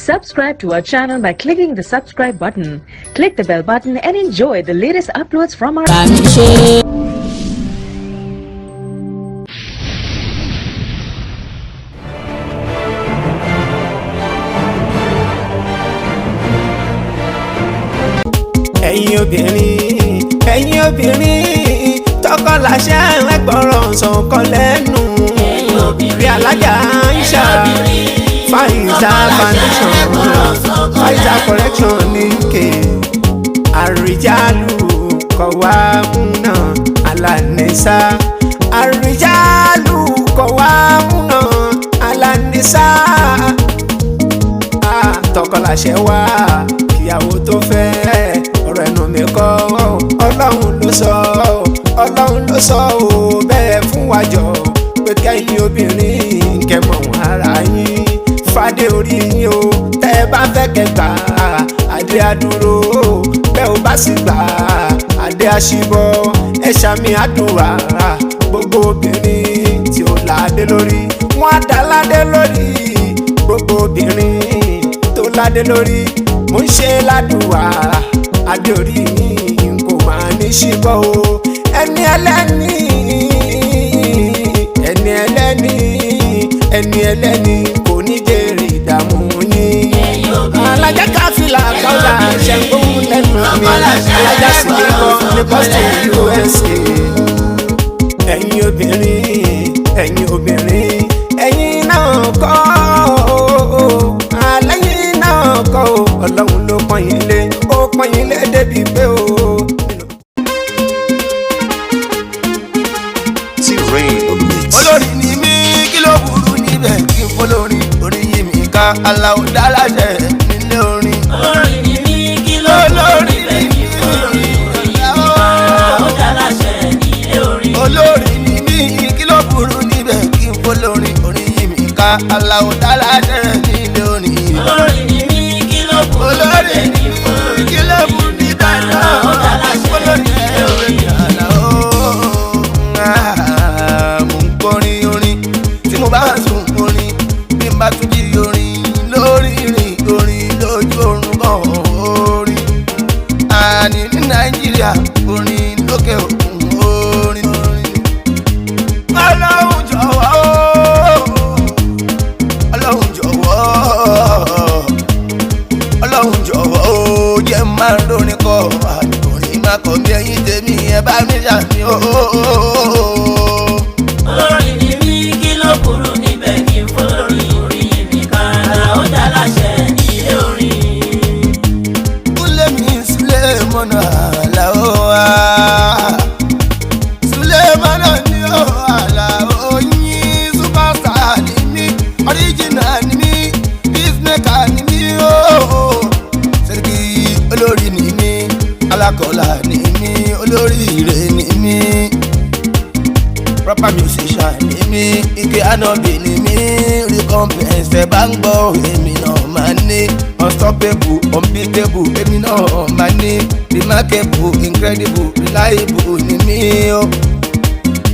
Subscribe to our channel by clicking the subscribe button. Click the bell button and enjoy the latest uploads from our channel. ẹ̀yin obìnrin tọkọ láṣẹ ẹgbọràn sọkọ lẹ́nu bí alájà ń ṣá fàyíṣà foundation fàyíṣà correction ní ké àríjálù kọ̀wá múná alánẹ́sà àríjálù kọ̀wá múná alánẹ́sà tọkọ láṣẹ wá ìyàwó tó fẹ́ ọ̀rọ̀ ẹnu mi kọ́ ọlọ́run ló sọ ọ́ bẹ́ẹ̀ fún wájọ pé kẹ́yìn obìnrin kẹ́mọ̀ wọn ara yín fàdé orí yín o tẹ́ ẹ bá fẹ́ kẹgbà adé àdúró bẹ́ẹ̀ ò bá sì gbà adé àṣìbọ̀ ẹ ṣàmì àdúrà gbogbo obìnrin tí ó ládé lórí wọn á dá ládé lórí gbogbo obìnrin tó ládé lórí mo ń ṣe ládùúwà adé orí yín kò máa ní ṣíbọ̀ o ẹni ẹlẹ́ni kò ní jèrè ìdààmú yín alájà káfílà kọ́lá ṣẹ́gun lẹ́nu mi alájà sì ní kọ́ ní Boston USA ẹ̀yin obìnrin ẹ̀yin náà kọ́ alẹ́yìn náà kọ́ ọlọ́run ló pọ́n yín lé débi pé o. olórí ni mí kí ló burú níbẹ̀ kí n fọlórí orí yìí mi ká Alao dáláṣẹ nílé orin. olórí ni mí kí ló burú níbẹ̀ kí n fọlórí orí yìí mi ká Alao dáláṣẹ nílé orin. olórí ni mí kí ló burú níbẹ̀ kí n fọlórí orí yìí mi ká Alao dáláṣẹ nílé orin. olórí ni mí kí ló burú níbẹ̀ kí n fọlórí orí yìí mi ká Alao dáláṣẹ nílé orin. mo bá sùn orin bí n bá tún jí orin lórí ìrìn orin lójú oorun kan orin àní ní Nàìjíríà orin lókè òkun orin. Ọlọ́run jọ̀wọ́ jẹ́ máa ń lórin kọ́ àdìgbòrin má kọ́ bí ẹyin tèmi ẹ bá mi ṣàmì olórí ni mí kí ló burú níbẹ̀ kí n fọlórí orí yìí mi ká Alao dáláṣẹ nílé orin. kúlẹ̀ mi Sulaiman Alao Sulaiman ni ó Alao yín superstar ni mí original ni mí peacemaker ni mí ó sẹ́ríkì olórí ni mí alákọ̀ọ́lá ni mí olórí ire ni mí proper musician ni mí ike anobi ni mí recompense ẹ bá ń gbọ́ èmi náà máa ní unstoppable unbeatable èmi náà máa ní remarkable incredible reliable ni mí o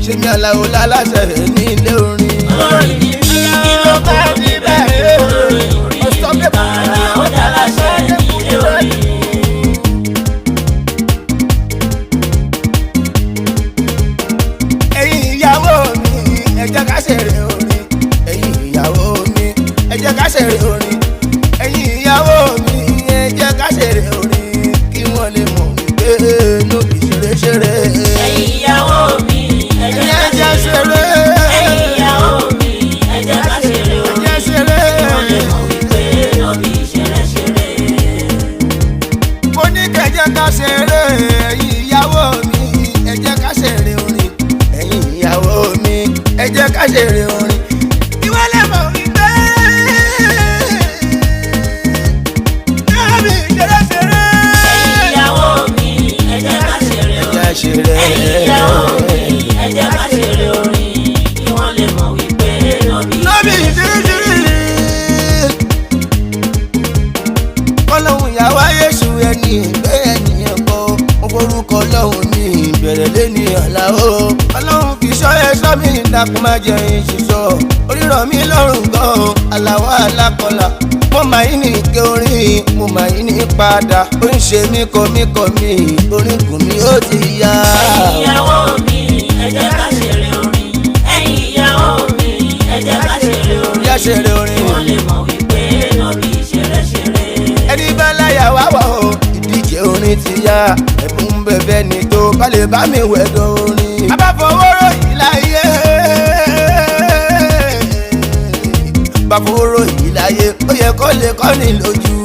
ṣé mi Alao láláṣẹ nílé orin. olórí ni mí kí ló burú níbẹ̀ kí n fọlórí orí yìí mi ká Alao dáláṣẹ nílé orin. ẹ jẹ́ ká ṣeré orin ẹ̀yin ìyàwó mi ẹ jẹ́ ká ṣeré orin ẹ̀yin ìyàwó mi ẹ jẹ́ ká ṣeré orin kí wọ́n lè mọ̀ wípé lóbi ṣeré. ẹ̀yin ìyàwó mi ẹ jẹ́ ká ṣeré ẹ̀yin ìyàwó mi ẹ jẹ́ ká ṣeré orin kí wọ́n lè mọ̀ wípé lóbi ṣeré. mo ní kẹ́ jẹ́ ká ṣeré ẹ̀yin ìyàwó mi ẹ jẹ́ ká ṣeré orin ẹ̀yin ìyàwó mi ẹ jẹ́ ká ṣeré orin ìwọ lè mọ̀ wípé lóbi ṣeré. ẹ̀yin ìyàwó mi ẹ jẹ́ ká ṣeré orin ẹ̀yin ìyàwó mi ẹ jẹ́ ká ṣeré orin kí wọ́n lè mọ̀ wípé lóbi ṣeré. ọlọ́run ìyàwó ayéṣu ẹni ìgbé ẹni ẹ̀kọ́ mo forúkọ ọlọ́run ní ìbẹ̀rẹ̀ lẹ́ni Alao ọlọ́run kì í ṣọ́ ẹ̀ṣọ́ mi dákun má jẹ́ ìṣìṣọ́ orírọ̀ mi lọ́rùn gan-an Alao alákọ̀ọ́lá mo máa ń ní ike orin mo máa ń ní padà ó ń ṣe mí kọmíkọmí orin kùn mí ó ti yá. ẹ̀yin ìyàwó mi ẹ jẹ́ ká ṣeré orin ẹ̀yin ìyàwó mi ẹ jẹ́ ká ṣeré orin yá ṣeré orin wọ́n lè mọ̀ wípé nọ́bì ṣeré. ẹni bá láyà wá wọ̀ o ìdíje orin ti yá ẹ̀bùn bẹ̀bẹ̀ ni tó bá lè bá mi wẹ̀dọ̀ orin. a bá fọwọ́ ròyìn láyé bá fọwọ́ ròyìn láyé ó yẹ kó lè kọ́ ni lójú.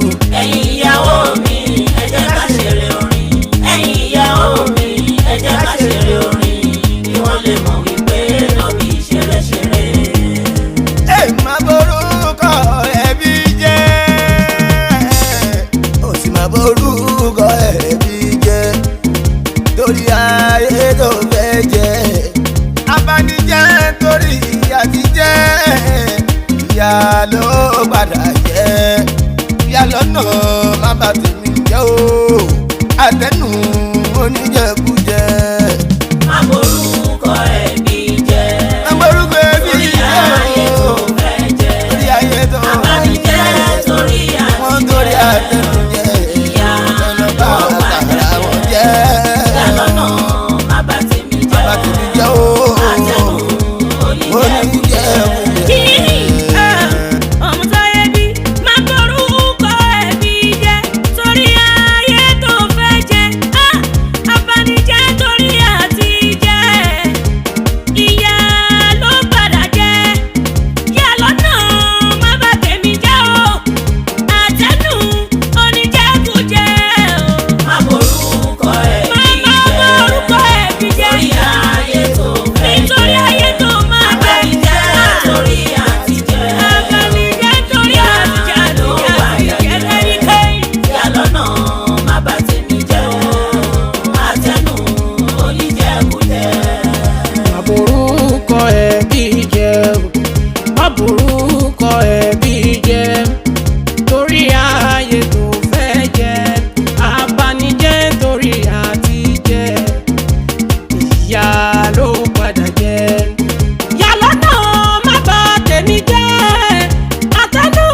ẹ̀yin ìyàwó mi ẹ jẹ́ ká ṣeré orin ẹ̀yin ìyàwó mi ẹ jẹ́ ká ṣeré orin kí wọ́n lè mọ̀ wípé nọ́bì ṣeré. ẹ má borúkọ ẹbí jẹ́ ó sì má borúkọ ẹbí jẹ́ torí ayé tó fẹ́ jẹ́ abanijẹ́ torí àtijẹ́ ìyá ló padà jẹ́ ìyá lọ́nà má bà tèmi jẹ́ o àtẹnu oníjẹkújẹ. má borúkọ ẹbí jẹ́ má borúkọ ẹbí torí jẹ́ ayé o tó fẹ́ jẹ́ torí ayé tó abanijẹ́ torí wọ́n torí àtẹnu jẹ́ ìyá lọ́nà bá àtàrà wọn jẹ́ ìyá lọ́nà má bà tèmi má bà tèmi jẹ́ o àtẹnu oníjẹkújẹ. Omotayebi má borúkọ ẹbí jẹ́ torí ayé tó fẹ́ jẹ́ abanijẹ́ torí àtijẹ́ ìyá ló padà jẹ́ yà lọ́nà má bà tèmi jẹ́ o àtẹnu oníjẹkújẹ o. má borúkọ ẹbí jẹ́ torí ayé tó fẹ́ jẹ́ nítorí ayé tó máa bẹ abanijẹ́ torí àtijẹ́ abanijẹ́ torí àtijẹ́ àtijẹ́ kẹ́ríkẹ́rí. ìyá lọ́nà má bà tèmi jẹ́ o àtẹnu oníjẹkújẹ. má borúkọ ẹbí jẹ́ má borúkọ ẹbí jẹ́ torí ayé tó fẹ́ jẹ́ abanijẹ́ torí àtijẹ́ ìyá ló padà jẹ́ yà lọ́nà má bà tèmi jẹ́ àtẹnu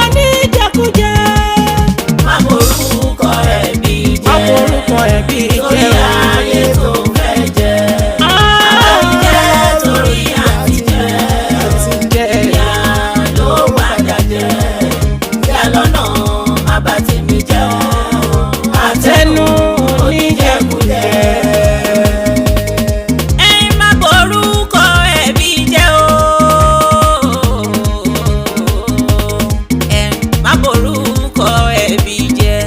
oníjẹkújẹ. má borúkọ ẹbí má jẹ́ borúkọ ẹbí torí jẹ́ ayé tó fẹ́ jẹ́ abanijẹ́ torí àtijẹ́ ìyá ló padà jẹ́ ìyá lọ́nà má bà tèmi jẹ́ o àtẹnu oníjẹkújẹ. ẹ̀yin má borúkọ ẹbí jẹ́ o má borúkọ ẹbí jẹ́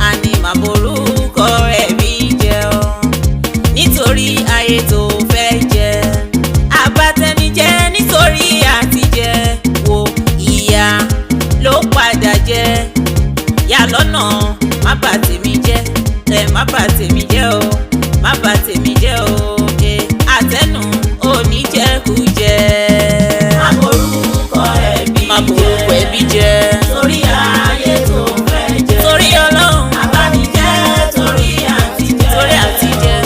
àní má borúkọ ẹbí jẹ́ o nítorí ayé tó fẹ́ jẹ́ abatẹnijẹ́ nítorí àtijẹ́ wo ìyá ló padà jẹ́ yà lọ́nà má bà tèmi jẹ́ má bà tèmi jẹ́ o má bà tèmi jẹ́ o àtẹnu oníjẹkújẹ. má borúkọ ẹbí má borúkọ ẹbí jẹ́ torí ayé tó fẹ́ jẹ́ torí ọlọ́run abanijẹ́ torí àtijẹ́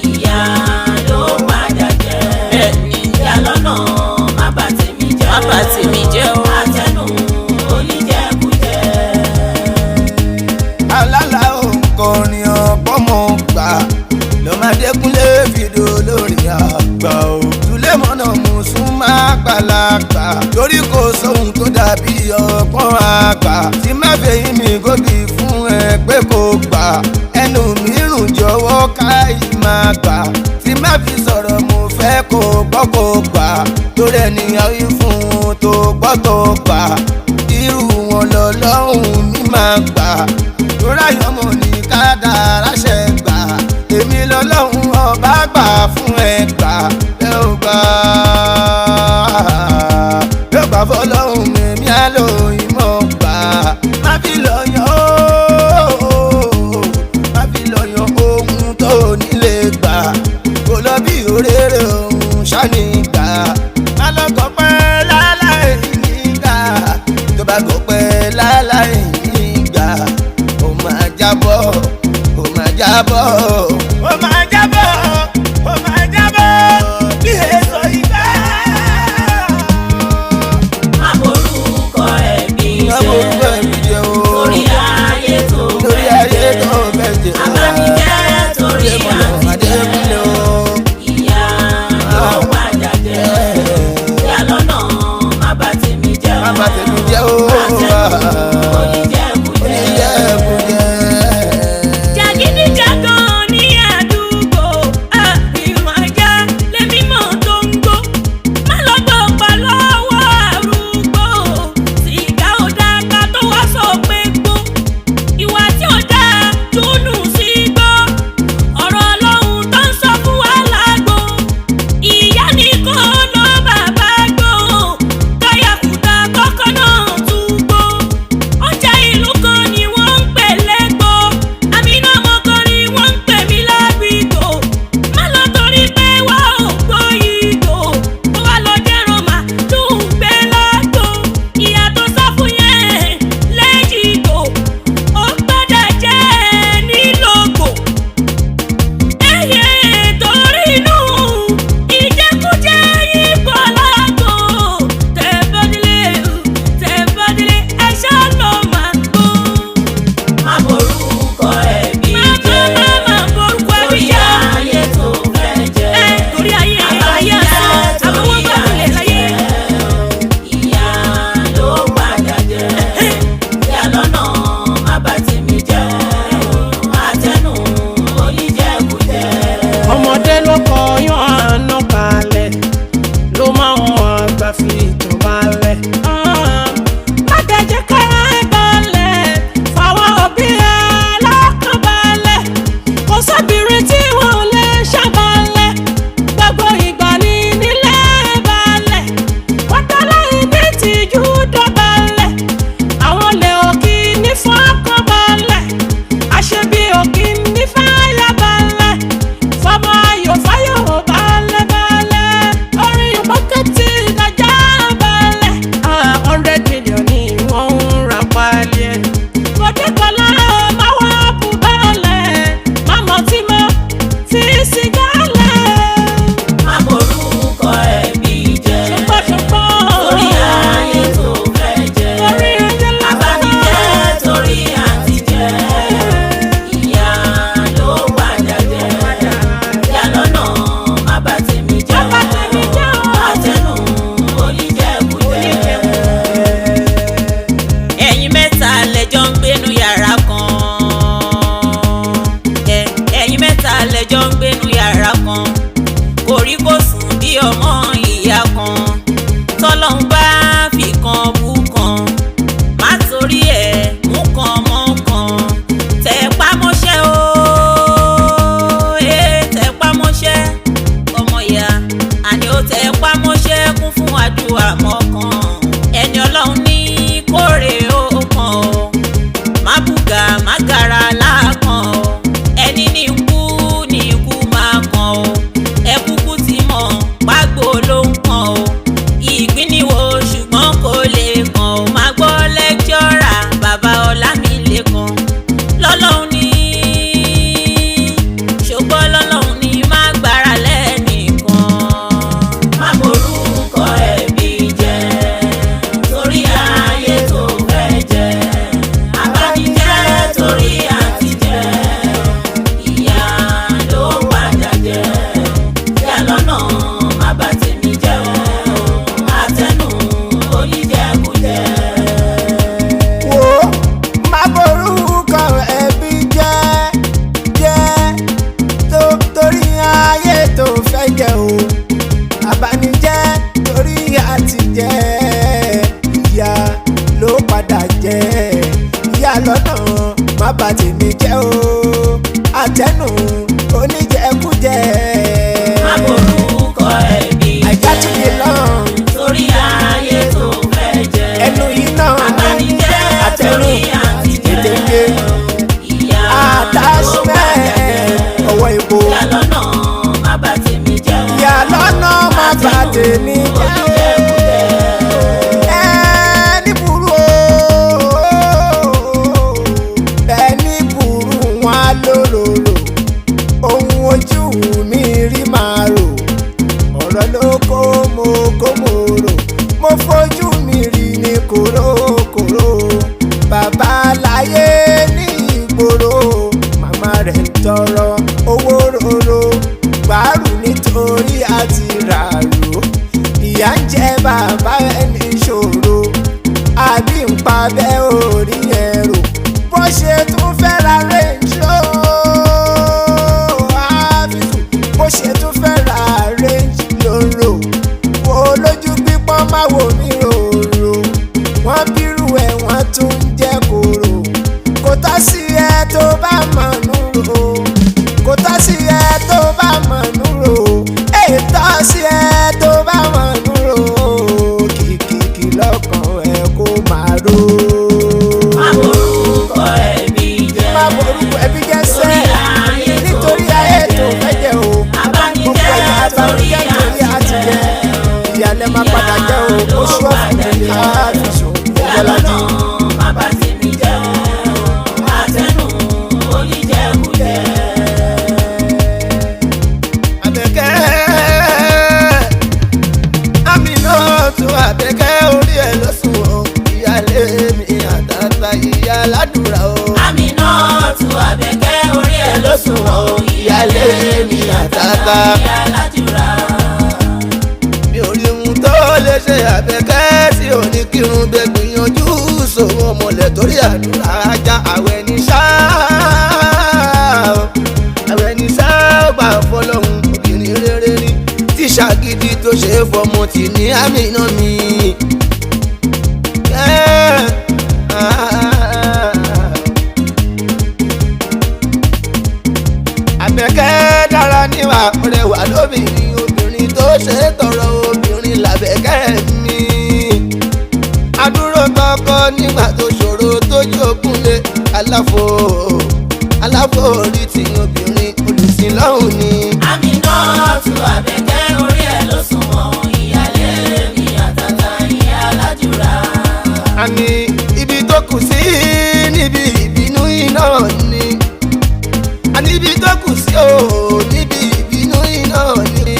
ìyá ló padà jẹ́ bẹ́ẹ̀ni ìyá lọ́nà má bà tèmi jẹ́ má bà tèmi jẹ́ o. àtẹnu oníjẹkújẹ. alálà òǹkọrin ọ̀pọ̀mọ̀ gbà lọ́mọdékúnlé fìdó lórí àgbà ò Sùlẹ́mọ́nà Mùsùlùmá àgbàlagbà torí kò sóhun tó dàbí ọgbọ́n àgbà tí má fẹ̀yìn mi gòbí fún ẹ pé kò gbà ẹnu mi rùn jọ̀wọ́ káyì máa gbà tí má fi sọ̀rọ̀ mo fẹ́ kó gbọ́ kó gbà torí ènìyàn yìí fún un tó gbọ́ tó gbà irú wọn lọ́lọ́hùn mi máa gbà tóráyọ̀ mọ̀ ní kádàrá ṣẹ gbà èmi lọ́lọ́hùn ọba gbà fún ẹ gbà ẹ ò gbà yóò gbà fọlọ́hùn èmi àlòyìn mọ̀ gbà má fi lọ́yàn má fi lọ́yàn ohun tó nílé gbà kò lọ bí òréré ohun ṣáni gbà má lọ́kọ̀ pẹ́ láláì nígbà tó bá gọ̀ pẹ́ láláì nígbà ó máa jábọ́ ó máa jábọ́ ó máa jábọ́ ó máa jábọ́ bí èso ìgbà. má borúkọ ẹbí má borúkọ bà tèmi jẹ́ o àtẹnu oníjẹkújẹ. má borúkọ ẹbí àìjá tún lè lọ torí ayé tó fẹ́ jẹ. ẹnu yìí náà abanijẹ́ àtẹnu torí àtijẹ́. ìyá attachment ọwọ́ ìbò. ìyá lọ́nà má bà tèmi jẹ́ o. ìyá lọ́nà má bà tèmi jẹ́ o. ẹni burú o ẹni burú wọn á lòlòlò ohun ojú mi rí máa rò ọ̀rọ̀ ló kó mo rò mo fojú mi rí ní kòrókòró bàbá láyé ní ìgboro màmá rẹ̀ ń tọrọ owó roro gbàrú nítorí àti ràrò ìyá ń jẹ bàbá ẹni ṣòro àbí ń pa bẹ́ orí ẹ̀rọ bó ṣe tún fẹ́ ra range àbísù bó ṣe tún fẹ́ ra range lóró wo lójú pípọ́n máa wò mí rorò wọ́n bírú ẹ̀ wọ́n tún ń jẹ́ kóró kò tá sí ẹ tó bá mọ̀ nú ro kò tá sí ẹ tó bá mọ̀ nú ro èyí tá sí ẹ tó bá mọ̀ nú ro kìkìkì lọ́kàn ẹ kó máa ro. má borúkọ ẹbí jẹ́. má borúkọ ẹbí jẹ́ sẹ́ nítorí ayé tó fẹ́ jẹ́ o abanijẹ́ torí àtijẹ́. ìyàlẹ́ máa padà jẹ́ o oṣù ọ̀fìn ní àfihàn ìyá lọ́nà Omobolaji. má bà tèmi jẹ́ o. àtẹnu oníjẹkújẹ. Àbẹ̀kẹ́ Aminat Àbẹ̀kẹ́ orí ẹ̀ ló sùn o ìyálé mi àtàtà ìyá aládùúrà o. Aminat Àbẹ̀kẹ́ orí ẹ̀ ló sùn o. ìyálé mi àtàtà ìyá aládùúrà. mi ò rí ohun tó lè ṣe Àbẹ̀kẹ́ tí ò ní kírun bẹ gbìyànjú sòwò ọmọlẹ̀ torí àdúrà ajá àwẹ̀ ní sáà àwẹ̀ ní sáà gbà fọlọ́hún obìnrin rere ní tíṣà gidi tó ṣe é fọmọ tì ní Àmínà mi. Àbẹ̀kẹ́ dára níwà rẹwà lóbìnrin obìnrin tó ṣe é tọrọ obìnrin làbẹ̀kẹ́ mi. Adúró tọkọ nígbà tó ṣòro tó jókòólé aláfo orí ti obìnrin olùsìn lọ́hùn ni. Aminat Àbẹ̀kẹ́ orí ẹ̀ ló sùn o. ìyálé mi àtàtà ìyá aládùúrà. Àní ibi tó kù sí níbi ìbínú iná ni. Àní ibi tó kù sí o níbi ìbínú iná ni.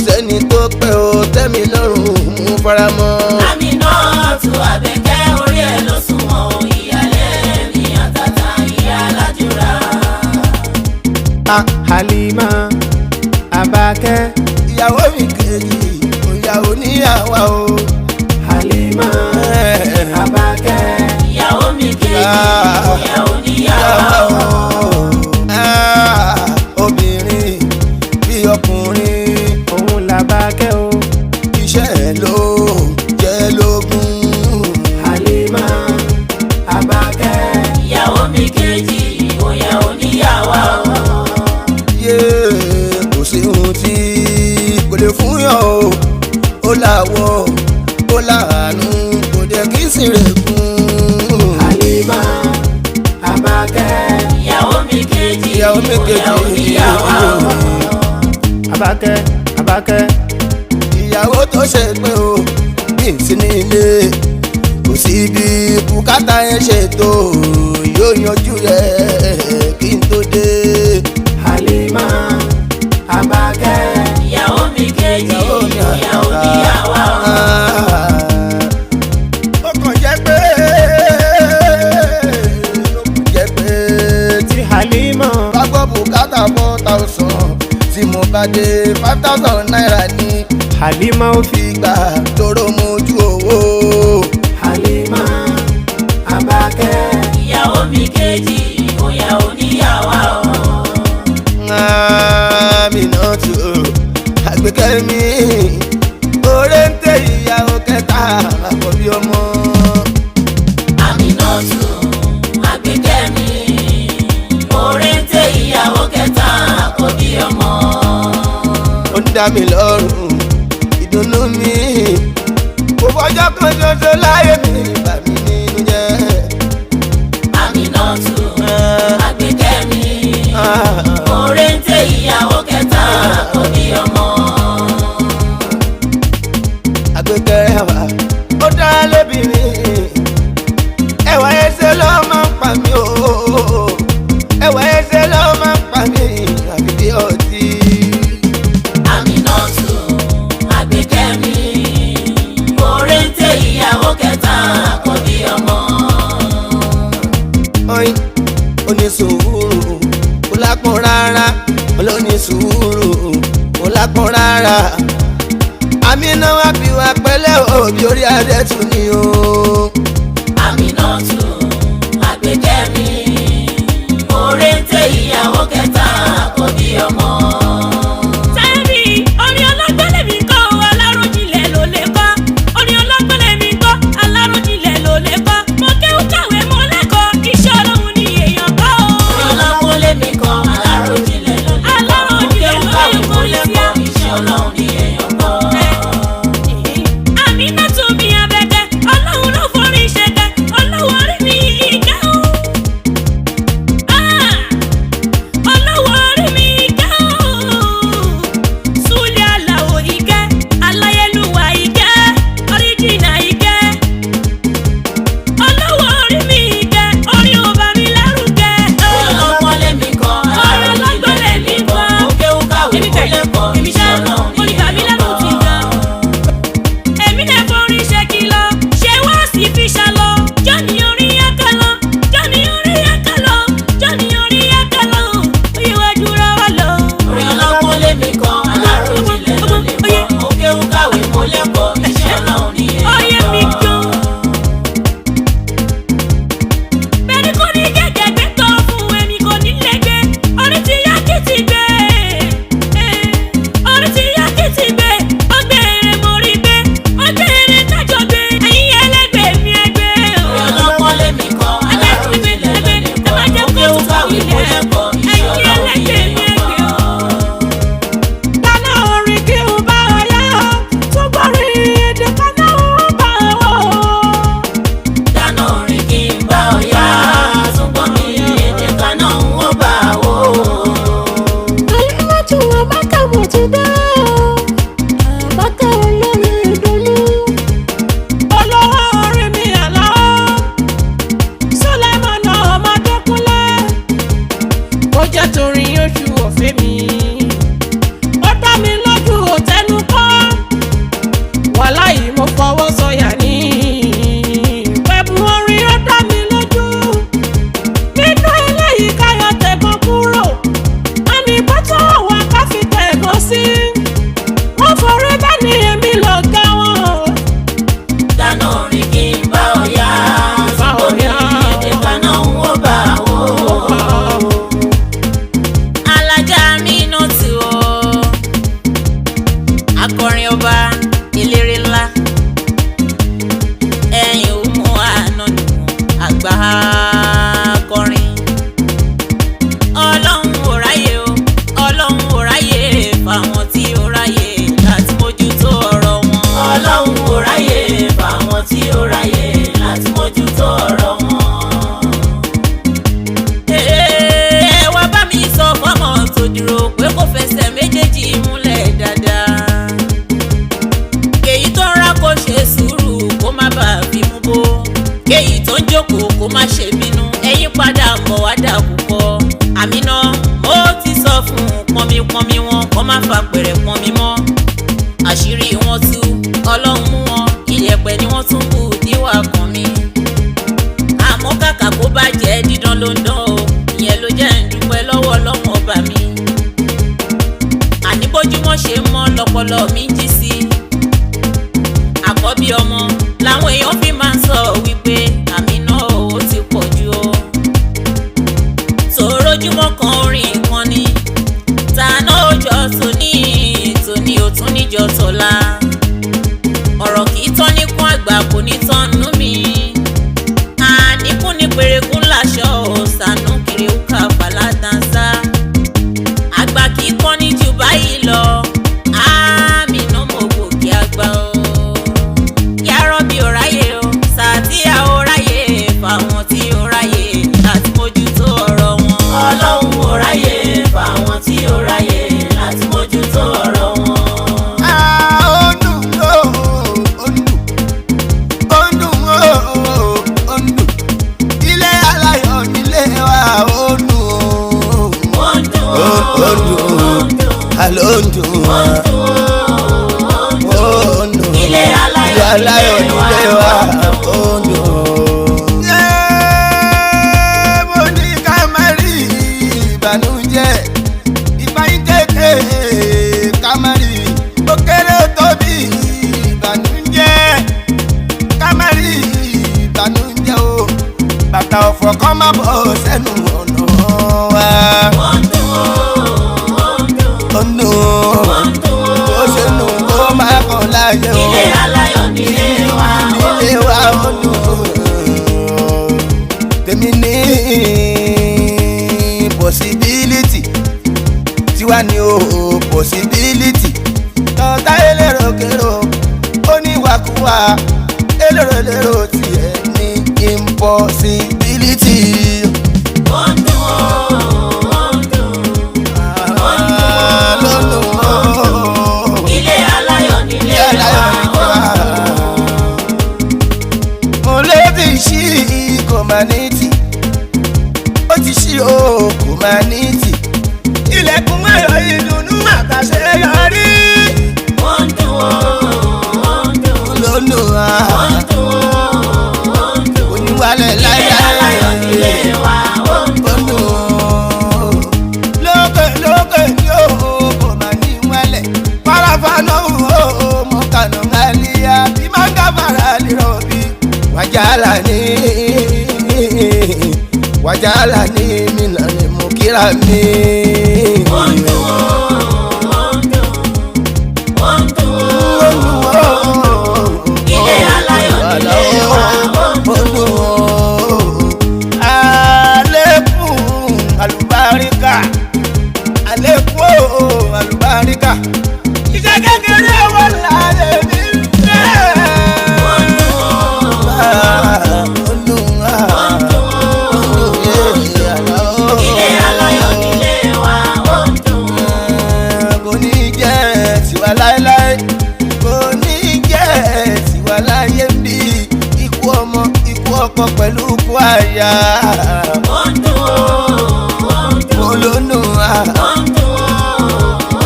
Sẹ́ni tó pẹ́ o tẹ́mi lọ́rùn mú faramọ́. Aminat Àbẹ̀kẹ́ orí ẹ̀ ló sùn o. ìyálé mi àtàtà ìyá aládùúrà. Halima Abake ìyàwó mi kejì ìyàwó níyàwó o. Halima Abake ìyàwó mi kejì ìyàwó níyàwó. obìnrin bí ọkùnrin òun làbákẹ́ o iṣẹ́ ẹ̀ ló jẹ́ lógún. Halima Abake ìyàwó mi kejì ìyàwó níyàwó. kò sí ohun tí kò lè fún yàn o ó láwọ̀ ó láàánú kò dé kí sì rè fún. Halima Abake ìyàwó mi kejì ìyàwó mi kejì ìyàwó níyàwó. Abake ìyàwó tó ṣe pé o bí n sí nílé kò sí ibi bùkátà ẹ ṣètò yóò yanjú rẹ kí n tó dé. Halima Abake ìyàwó mi kejì ìyàwó níyàwó. ó kàn jẹ́ pé tí Halima bá gbọ́ bùkátà 4,000 tí mo bá dé 5,000 naira ní Halima ó fi gbà tóró mojú owó. Halima Abake ìyàwó mi kejì ìyàwó níyàwó. Aminat Àgbékẹ́ mi oore ń tẹ ìyàwó kẹta àkọ́bí ọmọ. Aminat dá mi lọ́rùn ìdùnnú mi kò fọjọ́ kan ṣoṣo láyé mi bà mí nínú jẹ́. Aminatu Àgbékẹ́ mi òrèǹtè ìyàwó kẹta Akobi ọmọ. Àgbékẹ́ ẹwà ó dá lóbìnrin ẹwà ẹsẹ̀ ló máa ń pa mí o ẹwà ẹsẹ̀ ló máa ń pa mí àbí bí ọtí. Aminatu Àgbékẹ́ mi òrèǹtè ìyàwó kẹta Akobi ọmọ. Oyin onísùúrù kò lápọn rárá olónísùúrù kò lápọn rárá Amina wá bí wá pẹ́lẹ́ òbí orí adé tún ni o. Aminatu Àgbékẹ́ mi òrèǹtè ìyàwó kẹta Akobi ọmọ. Tẹ́lẹ̀ orin ọlọ́gbọ́n lèmi kọ́ aláròjinlẹ̀ ló lè kọ́ orin ọlọ́gbọ́n lèmi kọ́ aláròjinlẹ̀ ló lè kọ́ mo kéwú kàwé mo lẹ́kọ̀ọ́ iṣẹ́ Ọlọ́run ni èèyàn kọ́ o. Ọlọ́gbọ́n lèmi kọ́ aláròjinlẹ̀ ló lè kọ́ Aláròjinlẹ̀ ló lè kọ́ iṣẹ́ Ọlọ́run ni èèyàn kọ́. Aminatu mi Àbẹ̀kẹ́ Ọlọ́run ló forí ṣẹ̀kẹ́ Ọlọ́run orí mi ìkẹ́ o. Ọlọ́run orí mi ìkẹ́ o. Súlẹ̀ Àlàó ìkẹ́ Aláyélúwà ìkẹ́ Ọríjìnà ìkẹ́. Ọlọ́run orí mi ìkẹ́ orí ò bá mi lárugẹ. Ọlọ́gbọ́n lèmi kọ́ aláròjinlẹ̀ lèmi kọ́ mo kéwú kàwé mo lẹ́kọ̀ọ́ iṣẹ́ Ọlọ́run ni èèyàn kọ́. Èmi lè forin ṣe kìlọ̀ ṣé wá sí fi ṣàlọ jọ́ni orí ẹ̀ka lọ jọ́ni orí ẹ̀ka lọ jọ́ni orí ẹ̀ka lọ ìwé jura wà lọ. Ọlọ́gbọ́n lèmi kọ́ aláròjinlẹ̀ ló lè kọ́ mo kéwú kàwé mo lẹ́kọ̀ọ́ iṣẹ́ Ọlọ́run ni Oyè èèyàn mi kọ́. gan. Bẹ́ẹ̀ni kò ní gẹ́gẹ́ gbé tọ́ fún èmi kò ní lè gbé orí ti yá kí ti gbé orí ti yá kí ti gbé ọgbẹ́ èrè mo rí gbé ọgbẹ́ èrè tájọ gbé ẹ̀yin ẹlẹ́gbẹ́ mi ẹgbẹ́ o. Ọlọ́gbọ́n lèmi kọ́ aláròjinlẹ̀ ló lè kọ́ mo kéwú kàwé mo lẹ́kọ̀ọ́ iṣẹ́ Ọlọ́run ni èèyàn kọ́. Kaná orin kí n bá ọyá tó gbọ́rin èdè kaná ó bá wọ̀. Dáná orin kí n bá ọ̀yá túbọ̀ mi èdè kan náà ń wọ́n bá wò. Aláwọ̀ tí wọ́n bá kà mọ̀ ti dé o. Àbákà olórin ìdùnnú. Olówó orí mi Alao Sulaiman Ọmọdékúnlé. Ó jẹ́ torí oṣù ọ̀fẹ́ mi. Ó dá mi lójú òtẹ́nu kọ́. Wàláhì mo fọwọ́ sọ̀yà ní. Pẹ̀bù orin ó dá mi lójú. Nínú eléyìí káyọ̀ tẹ̀gàn kúrò. Àní bọ́tọ̀ wà ká fi tẹ̀gàn sí. Wọ́n forí bá ní èmi lọ ga wọn. Dáná orin kí n bá ọ̀yá túbọ̀ mi èdè kan náà ń wọ́n bá wò. Alhaja Aminat o. Akọrin ọba eléré ńlá ẹ̀yìn òmù àná nù àgbà akọrin. Ọlọ́run ò ráyè o Ọlọ́run ò ráyè fáwọn tí ó ráyè láti mójútó ọ̀rọ̀ wọn. Ọlọ́run ò ráyè fáwọn tí ó ráyè láti mójútó ọ̀rọ̀ wọn. Wá bá mi sọ fọ́mọ tó dúró pé kò fẹsẹ̀ méjèèjì múlẹ̀ dáadáa. Kéyí tó ń rá kó ṣe sùúrù kó má bàa fi mú bó. Kéyí tó ń jókòó kó má ṣe bínú ẹ̀yìn padà ń bọ̀ wá dàkú kọ́. Àmínà mo ti sọ fún pọnmipọnmi wọn kó má fa pẹ̀rẹ̀ pọnmi mọ́. Àṣírí wọn tú Ọlọ́run mú wọn ìyẹ̀pẹ̀ ni wọ́n tún kù níwà kan mi. Àmọ́ kàkà kó bàjẹ́ dídán ló ń dán o ìyẹn ló jẹ́ ń dúpẹ́ lọ́wọ́ Ọlọ́run ọba mi. Àní bójúmọ́ ṣe mọ́ lọ́pọlọ mi jí sí. Àkọ́bí ọmọ làwọn èèyàn fi máa ń sọ wípé Amina ó ti pọ̀ jù o. Sòrójúmọ́ kan orin kan ni tàná òjò tòní tòní ò tún níjọ tọ̀la. Ọ̀rọ̀ kì í tán níkún àgbà kò ní tán nú mi. Àníkún ní pèrèkún láṣọ òsànú kiri òkà fàlà dáńsá. Àgbà kì í kọ́ ní jù báyìí lọ. ilé aláyọ̀ nílé wa ondo. mo ní ká má rí ìbànújẹ́ ìbáyín kékeré ká má rí ó kéré ó tóbi ìbànújẹ́ ká má rí ìbànújẹ́ o bàtà ọ̀fọ̀ kan má bọ̀ sẹ́nu ọ̀nà wa. Ondo ó ṣe nù kó má kàn láyé o. Ilé aláyọ̀ nílé wa Ondo tèmi ní possibility tiwa ni o possibility tọ́ta elérò kérò ó ní wàkúwà elérò tiẹ̀ ní impossibility. ilé aláyọ̀ nílé wa mo lè fi ṣí kòmánítì ó ti ṣí o kòmánítì ilẹ̀kùn ayọ̀ ìdùnnú àtàṣeyọrí. lónà oníwàlẹ̀ láyà nílé wa lókè yóò kò má ní wálẹ̀ farafana o mọ̀kànà màlíya bí màgà fara lérò bí wàjálà ní mìnà ni mo kíra mi. ilé aláyọ̀ nílé wa àlékún àlùbáríkà iṣẹ́ kékeré wọn láyé mi fẹ́. ilé aláyọ̀ nílé wa kò ní jẹ́ tiwa láéláé kò ní jẹ́ tiwa láyé ń bí ikú ọmọ ikú ọkọ pẹ̀lú ikú àyà. olónú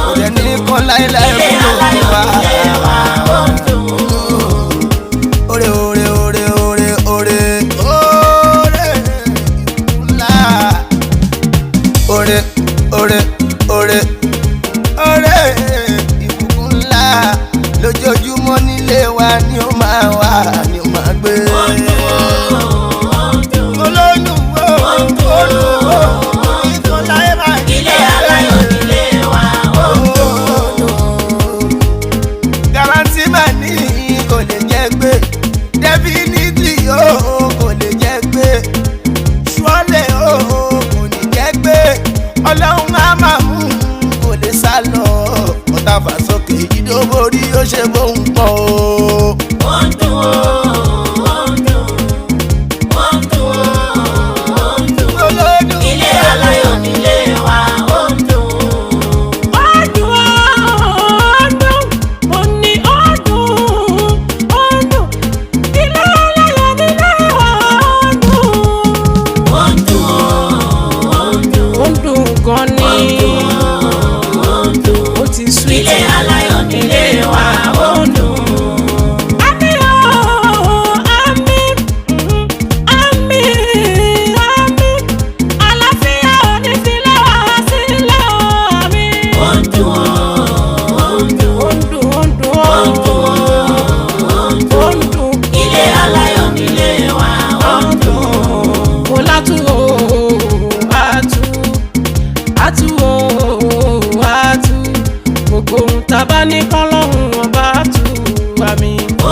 ọ̀rẹ́ ní kọ́ láéláé fún wa. Ore ńlá ore ìbùkún ńlá lójoojúmọ́ nílé wa ni ó máa wà ni ó máa gbé. ilé aláyọ̀ nílé wa garanti mà ní kò lè jẹ́ gbé definitely kò lè jẹ́ gbé surely kò ní jẹ́ gbé ọlọ́run máa máa mú kò lè sá lọ ọ̀tá fà sókè ìdóborí ó ṣe bóun pọ̀ o. ilé aláyọ̀ nílé wa ilé aláyọ̀ nílé wa ilé aláyọ̀ nílé wa gbogbo ohun tá a bá ní kọ́lọ́hún ọba tù wá mi. ó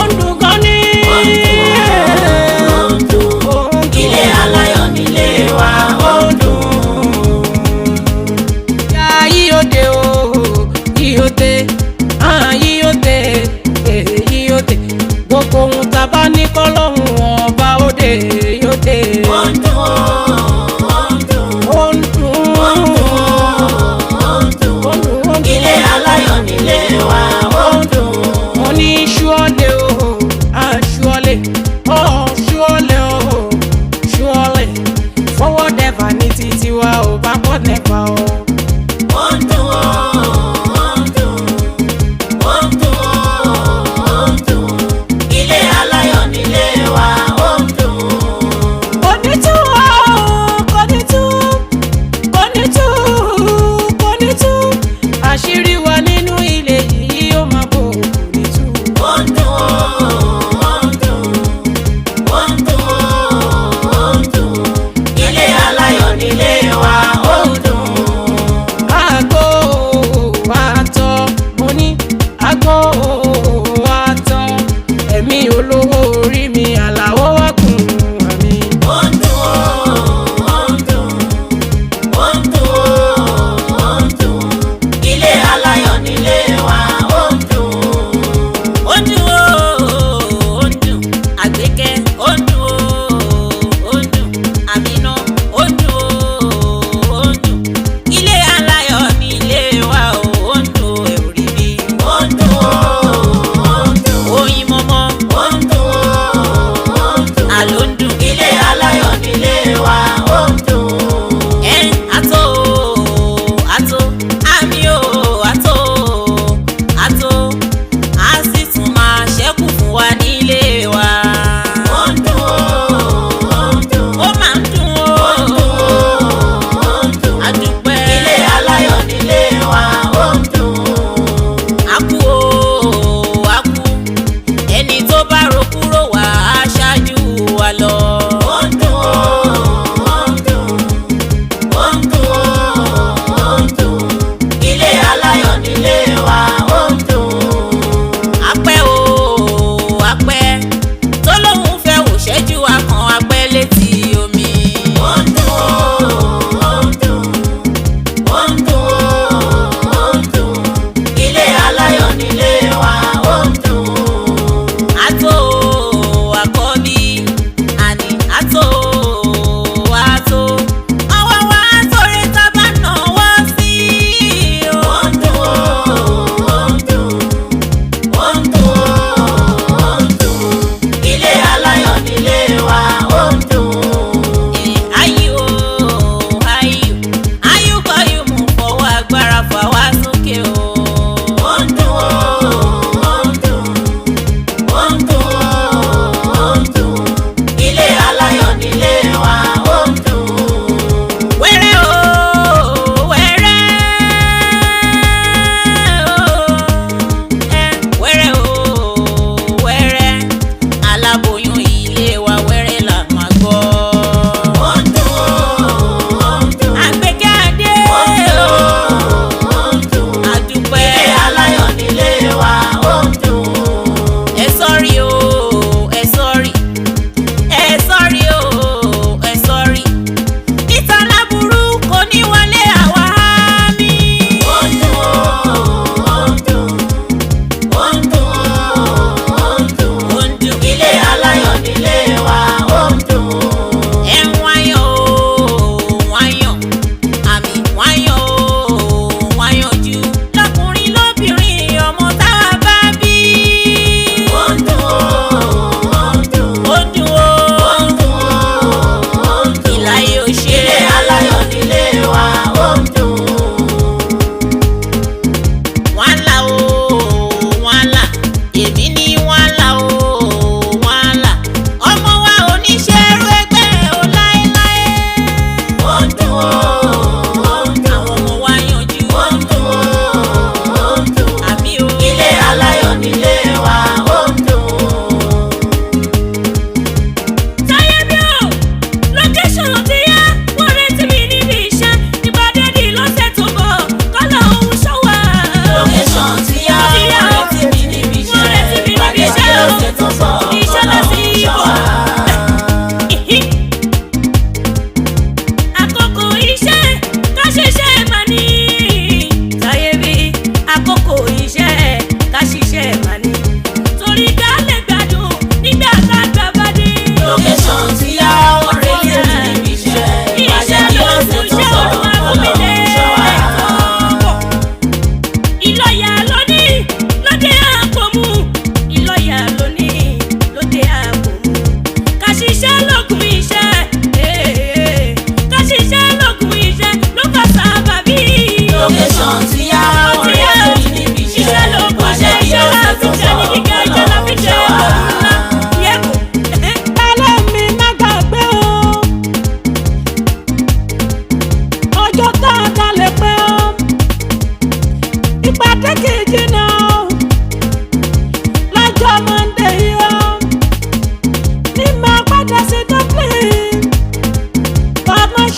ń dùn gan ni. ilé aláyọ̀ nílé wa ó ń dùn. ya yíyóde o yíyóde yíyóde gbogbo ohun tá a bá ní kọ́lọ́hún ọba òde yóde. ó ń dùn. ilé aláyọ̀ nílé wa ó ń dùn. mo ní ṣúọ́lẹ̀ o ṣúọ́lẹ̀ ṣúọ́lẹ̀ forward ever ní títí wa ò bá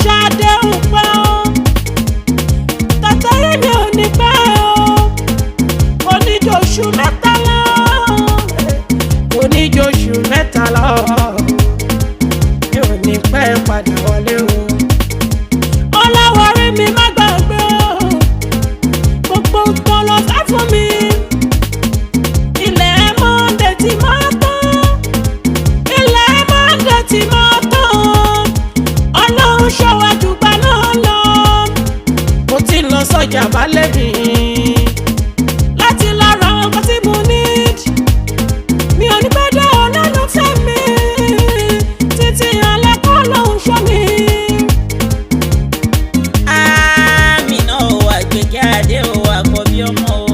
jáde ń pẹ́ o tàtàrí mi ò ní pẹ́ o kò ní jòṣù mẹ́ta lọ kò ní jòṣù mẹ́ta lọ mi ò ní pẹ́ padà wọlé o. ọlọ́wọ́rí mi má gbàgbé o gbogbo nǹkan lọ fẹ́ fún mi ilẹ̀ mọ́ndé tí máa tán ilẹ̀ mọ́ndé tí máa tán ọlọ́run ṣọ́wájú gbà náà lọ mo ti lọ sọ́jà balẹ̀ mi láti lọ ra nǹkan tí mo need mi ò ní pẹ́ dé olólùfẹ́ mi títí alẹ́ kọ́ lóhùn ṣọ́ mi. Àmínà o àgbèkẹ́ adé o àkọ́bí ọmọ o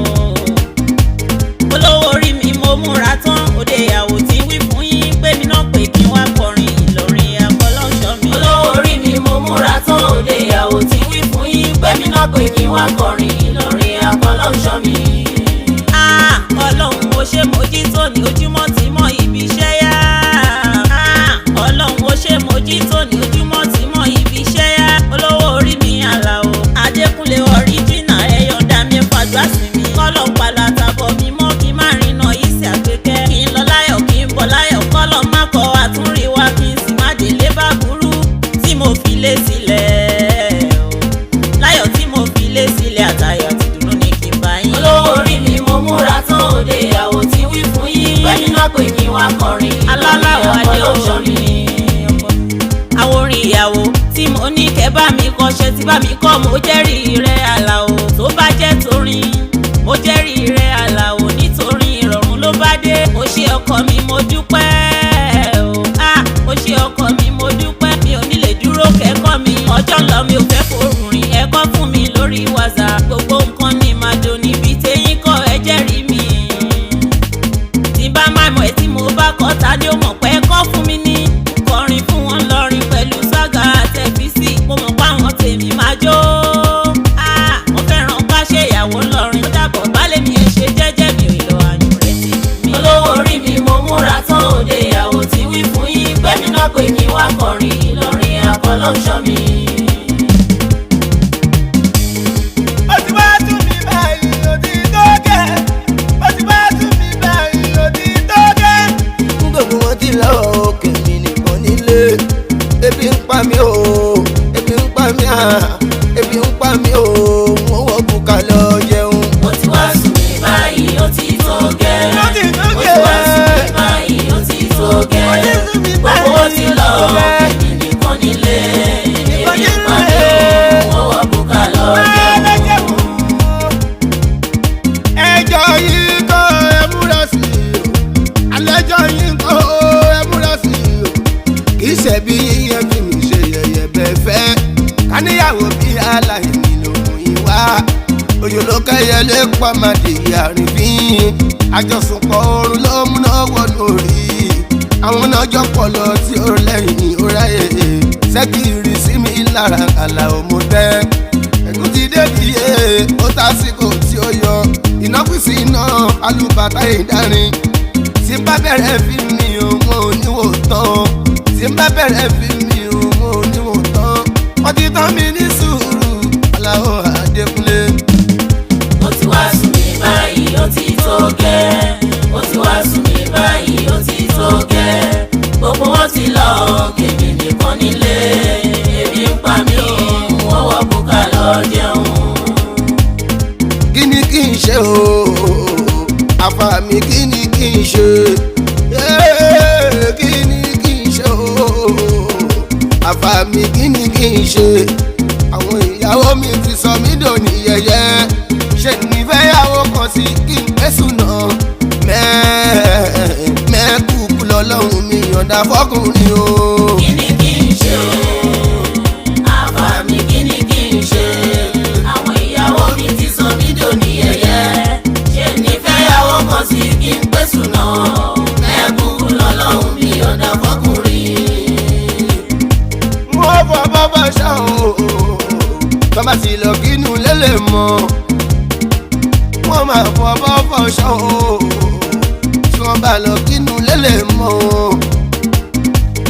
olówó orí mi mo múra tán òde ìyàwó tí wí fún yín pé mi náà pé kí n wá kọrin Ìlọrin akọ́lọ́ṣọ́ mi. olówó orí mi mo múra tán òde ìyàwó tí wí fún yín pé mi náà pé kí n wá kọrin Ìlọrin akọ́lọ́ṣọ́ mi. Ọlọ́run ó ṣe mójútó ní ojúmọ́ tí mọ́ ibi iṣẹ́ yá. Ọlọ́run ó ṣe mójútó ní ojúmọ́ tí mọ́ ibi iṣẹ́ yá. Olówó orí mi Àlàó Adékúnlé ọ̀ríjìnà ẹ̀yọ̀ǹda mi fàdúrà sí mi. Kọ́lọ̀ pàlà tàbọ̀ mi mọ́ kí n má rìnà ìsì àgbékẹ́. Kí n lọ láyọ̀ kí n bọ̀ láyọ̀ kọ́lọ̀ má kọ àtúnrí wa kí n sì má délé bá burú tí mo fi lé sílẹ̀. Láyọ̀ tí mo fi lé sílẹ̀ àtayọ̀ àti dùnú ni kí n bá yín. olówó orí mi mo múra tán òde ìyàwó tí wí fún yín pé mi náà pé kí n wá kọrin Aláwọ̀ adé akọ́lọ́ṣọ́ mi. àwọn orin ìyàwó tí mo ní kẹ́ bá mi kọ ṣe tí bá mi kọ́ mo jẹ́rìí rẹ̀ Àlàó tó bá jẹ́ torin mo jẹ́rìí rẹ̀ Àlàó nítorí ìrọ̀rùn ló bá dé ó ṣe ọkọ mi mo dúpẹ́ o ó ṣe ọkọ mi mo dúpẹ́ mi ò ní lè dúró kẹ́kọ̀ọ́ mi ọjọ́ lọ mi ò fẹ́ fòrùn rìn ẹ̀kọ́ fún mi lórí WhatsApp gbogbo nǹkan ní máa do níbi téyín kọ́ ẹ jẹ́rìí mi tí bá máa mọ̀ ẹ́ tí mo bá kọ́ ta ni ó mọ̀ pé kọ́ fún mi ní kọrin fún wọn lọ́rin pẹ̀lú sọ́gà àtẹ̀físì mo mọ̀ pé àwọn tèmi máa jó mo fẹ́ràn ká ṣe ìyàwó lọ́rin ó dàbọ̀ bálẹ̀ mi ẹ̀ ṣe jẹ́jẹ́ mi ò ìlọ àyùn rẹ̀ ti mi. olówó orí mi mo múra tán òde ìyàwó tí wí fún yín pé mi náà pé kí n wá kọrin Ìlọrin akọ́lọ́ṣọ́ mi. ó ti wá tún mi báyìí ó ti tó gẹ́ ó ti wá tún mi báyìí ó ti tó gẹ́. gbogbo wọn ti lọ òkè mi nìkan nílé ebi ń pa mí o ebi ń pa mí ebi ń pa mí o wọ́n wọ́ bùkà lọ jẹun. ó ti wá sùn mí báyìí ó ti tó gẹ́ ó ti wá sùn mí báyìí ó ti tó gẹ́ gbogbo wọn ti lọ òkè mi nìkan nílé ebi ń pa mí o wọ́n wọ́ bùkà lọ jẹun. ẹjọ́ yìí kọ́ ẹ múra sí i o àlẹ́jọ́ yìí kọ́ ẹ múra sí i o kì í ṣẹ̀bi yíyan fi mi ṣe yẹ̀yẹ̀ bẹ́ẹ̀ fẹ́ káníyàwó bí aláìní lòun ìwà òjò ló kẹ́yẹ lé pàmàdé àrífín àjọsùnpọ̀ oorun ló múná wọnú orí àwọn ọjọ́ pọ̀ lọ tí ó lẹ́yìn ó ráyè ṣẹ́kìrì sí mi lára Àlàó mo tẹ́ ẹ̀gún ti débi yé ó tásìkò tí ó yọ ìnáfíìsì iná alùbàtà ìdárin tí n bá bẹ̀rẹ̀ fi mi òun ò níwò tán tí n bá bẹ̀rẹ̀ fi mi òun ò níwò tán wọ́n ti tán mi ní sùúrù Àlàó Adékúnlé. ó ti wá sùn mí báyìí ó ti tó gẹ́ ó ti wá sùn mí báyìí ó ti tó gẹ́ gbogbo wọn ti lọ kèmí nìkan nílé ebi ń pa mí wọ́n wọ́ bùkà lọ jẹun. kí ni kí n ṣe o àfà mi kí ni kí n ṣe kí ni kí n ṣe o àfà mi kí ni kí n ṣe àwọn ìyàwó mi ti sọ mí dòní yẹ̀yẹ́ ṣe nífẹ̀yàwó kan sí kí n pẹ́sùn náà mẹ́ẹ̀kúkú lọ́lọ́run mi yọ̀ǹda fọ́kùnrin o. kí ni kí n ṣe àfà mi kí ni kí n ṣe àwọn ìyàwó mi ti sọ mí dòní yẹ̀yẹ́ ṣe nífẹ̀yàwó kan sí kí n pẹ́sùn náà mẹ́ẹ̀kúkú lọ́lọ́run mi yọ̀ǹda fọ́kùnrin. wọ́n fọ bàbá ṣá o tọ́ba sì lọ kínú lélẹ̀ mọ́ wọ́n máa fọ bàbá ṣá o tí wọ́n bá lọ kínú lélẹ̀ mọ́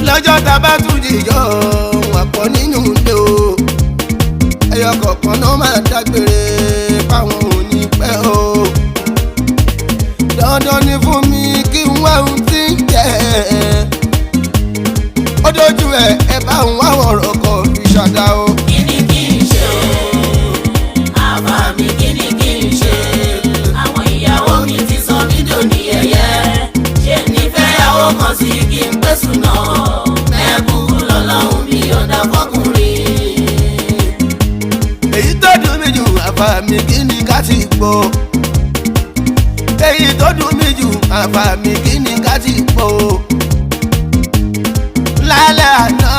lọ́jọ́ tá a bá tún jìjọ́ wà pọ̀ nínú ilé o wá wọ̀rọ̀ kọ fi ṣàdá o. kíni kí n ṣe o àbá mi kíni kí n ṣe àwọn ìyàwó mi ti sọ mí dòní ẹ̀yẹ ṣé nífẹ̀ẹ́yàwó kan sí kí n pẹ̀sùn náà mẹ́kù lọ́lọ́run mi yọ̀ǹda fọkùnrin. èyí tó dùn mí jù àbá mi kí ni ká ti gbọ́. èyí tó dùn mí jù àbá mi kí ni ká ti gbọ́. lálẹ́ àná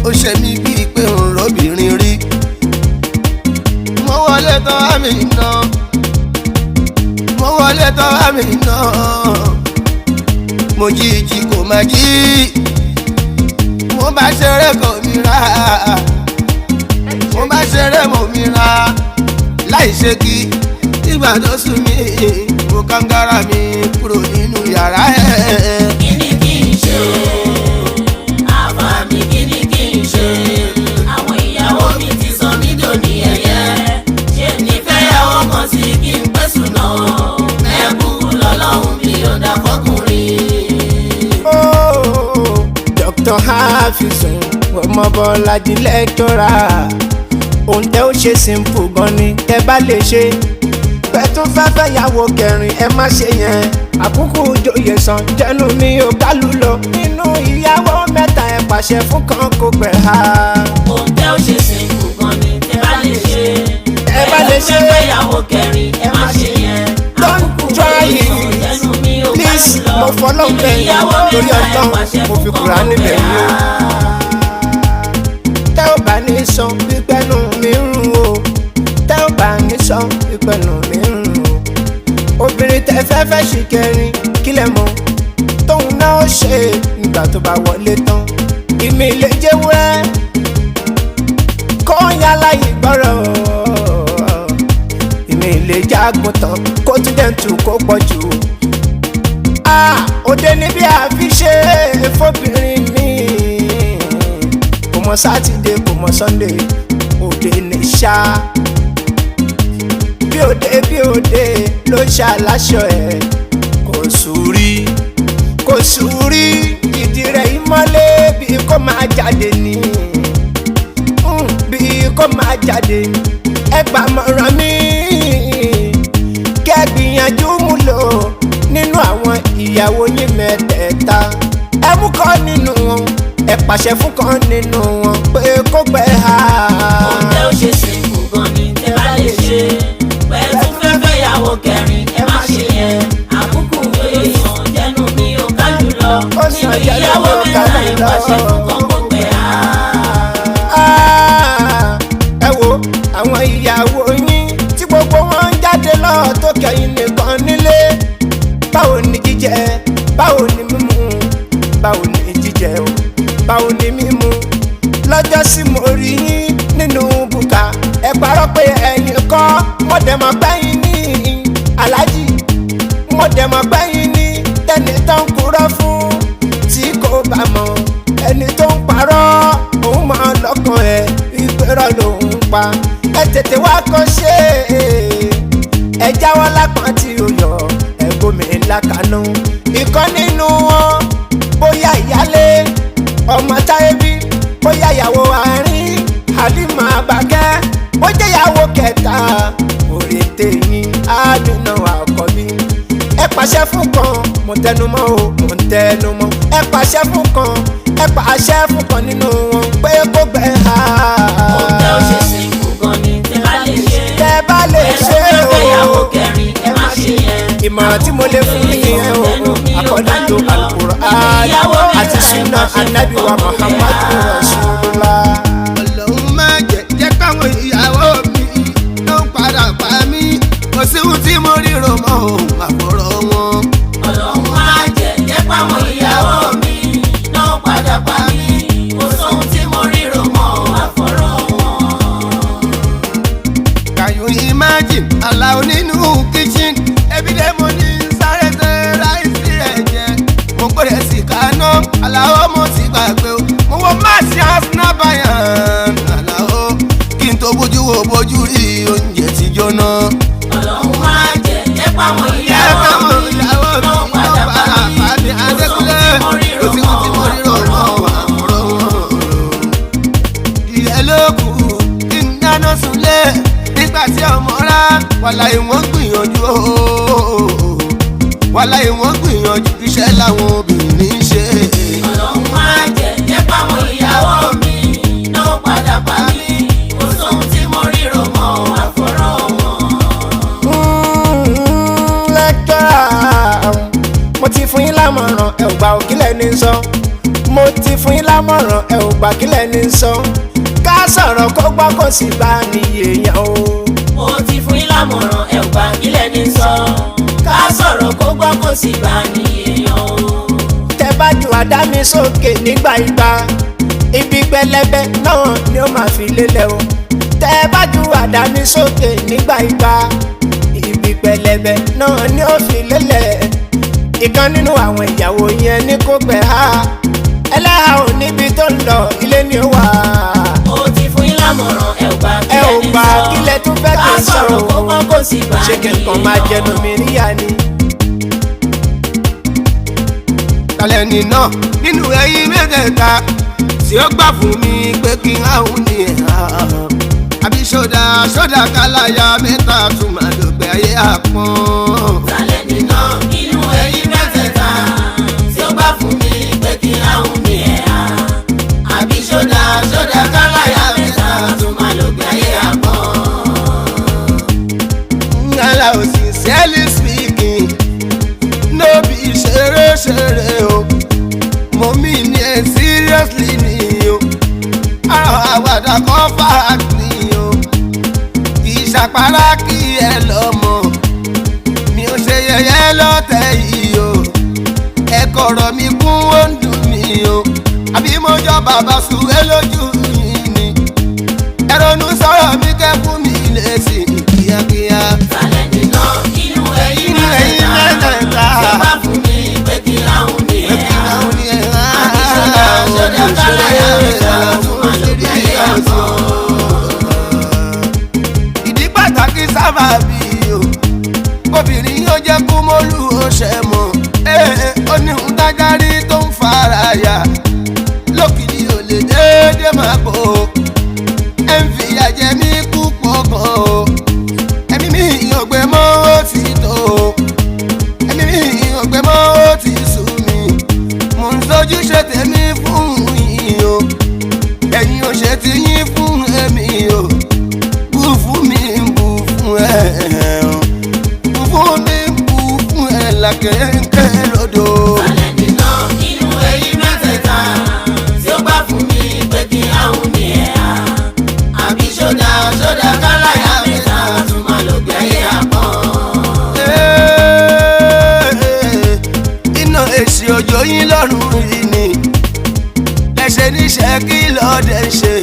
ó ṣe mí bíi pé òun rọ́bìnrin rí. mo wọlé tán àmì náà mo jí ìjì kò má jí mo bá ṣeré kò mí ra láì ṣe kí nígbà tó sùn mí mo kàngárà mi kúrò nínú yàrá ẹ̀. kíni kí n ṣe àbá mi kíni kí n ṣe àwọn ìyàwó mi ti sọ mí dòní ẹ̀yẹ ṣé nífẹ̀ẹ́yàwó kan sí kí n pẹ̀sùn náà mẹ́kù lọ́lọ́run mi yọ̀ǹda fọkùnrin. Dr. Hafizun Omobolaji lẹ́kítọ́rà ohun tẹ́ ó ṣe simple gan ni tẹ́ bá lè ṣe pẹ̀tún fẹ́fẹ́ yàwó kẹrin ẹ má ṣe yẹn àkókò òjòyè sàn jẹ́nu mi ò kálù lọ nínú ìyàwó mẹ́ta ẹ pàṣẹ fún kan kó gbẹ̀ ha. ohun tẹ́ ó ṣe simple gan ni tẹ́ bá lè ṣe ṣe fẹ́fẹ́ yàwó kẹrin ẹ má ṣe yẹn àkókò òjòyè sàn jẹ́nu mi ò please kálù lọ mo fọlọ́ bẹ́ẹ̀ torí ọjọ́ mo fi kùrà níbẹ̀ yìí o. tẹ́ ò bá ní sọ pípẹ́nu mi ń rùn o tẹ́ ò bá ní sọ pípẹ́nu mi ń rùn o. obìnrin tẹ́ fẹ́fẹ́ ṣì kẹrin kílẹ̀ mọ́ tóun náà ó ṣe nígbà tó bá wọlé tán ìmì lè jẹ́wúrẹ́ kó yálà ìgbọ́rọ̀ ìmì lè jágun tán kó tún dẹ̀ tù kó pọ̀ jù. òde níbi àfiṣe fóbìnrin mi kò mọ sátidé kò mọ sọ́ndé òde ní ṣá bí òde ló ń ṣàlàṣọ ẹ̀ kò sùúrí ìdí rẹ̀ ìmọ́lé bí kò máa jáde ní ẹ gbà mọ̀ràn mi kẹ́ gbìyànjú mú lò nínú àwọn ìyàwó yín mẹ́tẹ̀ẹ̀ta ẹ mú kan nínú wọn ẹ pàṣẹ fún kan nínú wọn pé kó gbẹ ha. ohun tẹ́ ó ṣe simple gan ni tẹ́ bá lè ṣe pẹ̀lú fẹ́fẹ́ yàwó kẹrin ẹ má ṣe yẹn àkókò òjòyè sàn jẹ́nu mi ò kálù lọ nínú ìyàwó mẹ́ta ẹ pàṣẹ fún kan kó gbẹ̀ ha. ẹ wo àwọn ìyàwó yín tí gbogbo wọn ń jáde lọ tó kẹ́yìn nìkan nílé báwo ni jíjẹ báwo ni mímu báwo ni jíjẹ o báwo ni mímu lọ́jọ́ sí mo rí yín nínú bùkà ẹ parọ́ pé ẹ̀yin kọ́ mọ̀dẹ̀mọ̀ gbẹ̀yìn ní aláàjì mọ̀dẹ̀mọ̀ gbẹ̀yìn ní tẹ̀lé tó ń kúrọ́ fún tí kò bá mọ̀ ẹni tó ń parọ́ òun mọ̀ lọ́kàn ẹ̀ ìgbéró lòun pa ẹ tètè wá kọ́ ṣe ẹ jáwọ́ lápá tí ó yọ gómi lákàánú ìkan nínú wọn bóyá ìyálé Ọmọtáyébí bóyá ìyàwó àárín Halima Abakẹ́ ó jẹ́ ìyàwó kẹta òrèǹtè yín Aminat Omotayebi ẹ pàṣẹ fún kan mo tẹnumọ́ ẹ pàṣẹ fún kan nínú wọn pé kó gbẹ ha. ohun tẹ́ ó ṣe simple gan ni tẹ́ bá lè ṣe o fẹ́fẹ́ yàwó kẹrin ẹ má ṣe yẹn. ìmọ̀ràn tí mo lè fún yín ẹ o àkọ́dájọ́ Al-Qur'an àti sunna Ànábì wa Muhammadu Rasulullah. Ọlọ́run má jẹ́ káwọn ìyàwó mi ló ń padà pa mí kò sí ohun tí mo ríro mọ́ o àfọ̀rọ̀ wọn. Ọlọ́run má jẹ́ káwọn ìyàwó mi ló ń padà pa mí kò sí ohun tí mo ríro mọ́ àfọ̀rọ̀ wọn. Can you imagine Alao nínú kitchen everyday mo ní sáré tẹ ráìsì ẹ̀jẹ̀ mo gbọ́dọ̀ sí kaná Alao mo ti gbàgbé o mo wọ máàsì arsenal bayan Alao kí n tó bójú wo bójú rí oúnjẹ ti jóná. Ọlọ́run má jẹ́ káwọn ìyàwó mi ló ń padà pa mí kò sí ohun kò sí ohun tí mo ríro mọ́ àmúrò. ìyẹn ló kù kí n dáná sunlé nígbà tí ọmọ rà wàláhì wọ́n gbìyànjú wàláhì wọ́n gbìyànjú iṣẹ́ làwọn obìnrin ń ṣe. Ọlọ́run máa jẹ́ fáwọn ìyàwó mi náà padà pa mí kò sóhun tí mo ríro mọ́ àfọ̀rọ̀ wọn. lẹ́kítọ́rà mo ti fún yín lámọ̀ràn ẹ ò gbà òkílẹ̀ ní sọ mo ti fún yín lámọ̀ràn ẹ ò gbà kílẹ̀ ní sọ ká sọ̀rọ̀ kó gbọ́ kó sì bá ní èèyàn o. Mo ti fún yín lámọ̀ràn ẹ ò gbà kílẹ̀ ní sọ ká sọ̀rọ̀ kó gbọ́ kó sì bá ní èèyàn o. tẹ bá ju àdá mi sókè nígbà ìgbà ibi pẹlẹbẹ náà ni ó máa fi lélẹ̀ o. tẹ bá ju àdá mi sókè nígbà ìgbà ibi pẹlẹbẹ náà ni ó fi lélẹ̀. ìkan nínú àwọn ìyàwó yẹn ní kó pẹ́ ha ẹlẹ́hà ò níbi tó ń lọ ilé ni ó wà. Mo ti fún yín lámọ̀ràn ẹ ò gbà kílẹ̀ tún fẹ́ kí n ká sọ̀rọ̀ kó gbọ́ kó sì bá ní ṣé kí n kàn máa jẹnu mi níyà ni. kalẹ̀ nínà nínú ẹ̀yin mẹ́tẹ̀ẹ̀ta tí ó gbà fún mi pé kí n áhùn ní ẹ̀hà àbí ṣódà káláyà mẹ́ta tún máa lò pé ayé àpọ́n. Kalẹ̀ nínà nínú ẹ̀yin mẹ́tẹ̀ẹ̀ta tí ó gbà fún mi pé kí n áhùn ní ẹ̀hà àbí ṣódà káláyà mẹ́ta tún máa lò pé ayé àpọ́n. Alao sincerely speaking no be ṣeré o mo mean it seriously ni o àwàdà kan fact ni o kì í ṣàpárá kí ẹ lọ́mọ mi ò ṣe yẹ̀yẹ́ lọ́tẹ̀ yìí o ẹ kọ̀rọ̀ mi kún ó ń dùn mí o àbí mo jọ bàbá sùwé lójú yìí ni ẹ ronú sọ̀rọ̀ mi kẹ́ fún mi lésì kíákíá. Kalẹ̀ nínà nínú ẹ̀yin mẹ́tẹ̀ẹ̀ta tí ó gbà fún mi pé kí n áhùn ní ẹ̀hà àbí ṣódà káláyà mẹ́ta tún máa lò pé ayé àpọ́n. ìdí pàtàkì sábàbí o obìnrin yóò jẹ́ kó mọ́lú ọṣẹ mọ́ ó ní ń dájárí tó ń fara ya lókìdí ò lè déédéé máa bò ó ẹ̀ ń fìyà jẹ mí púpọ̀ gan o ẹ̀mí mi ò gbé mọ́ ó ti tó o ẹ̀mí mi ò gbé mọ́ ó ti sú mi mò ń sojú ṣe tèmi fún yín o ẹ̀yin ò ṣe ti yín fún èmi o bú fún mi bú fún ẹ bú fún mi bú fún ẹ làkèké lódò. Kalẹ̀ nínà nínú ẹ̀yin mẹ́tẹ̀ẹ̀ta tí ó gbà fún mi pé kí n áhùn ní ẹ̀hà àbí ṣódà káláyà mẹ́ta tún máa lò pé ayé àpọ́n. iná èsì òjò yín lọ́rùn yìí ni lẹ́sẹ̀ níṣẹ́ kí lọ́ọ́dẹ ṣe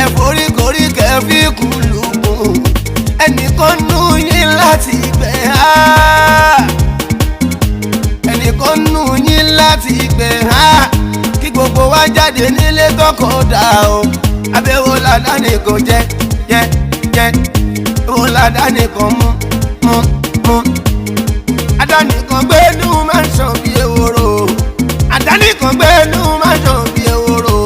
ẹ foríkorí kẹfí kún lùkùn ẹnìkan nú yín láti gbẹ̀ á ẹnìkan nú yín láti gbẹ̀ á kí gbogbo wa jáde nílé tọkọ dà o abẹ́wò ládàáni kò jẹ́ wo ládàáni kan mú àdáni kan gbẹ́nu máa ń sàn bí ewúro àdáni kan gbẹ́nu máa ń sàn bí ewúro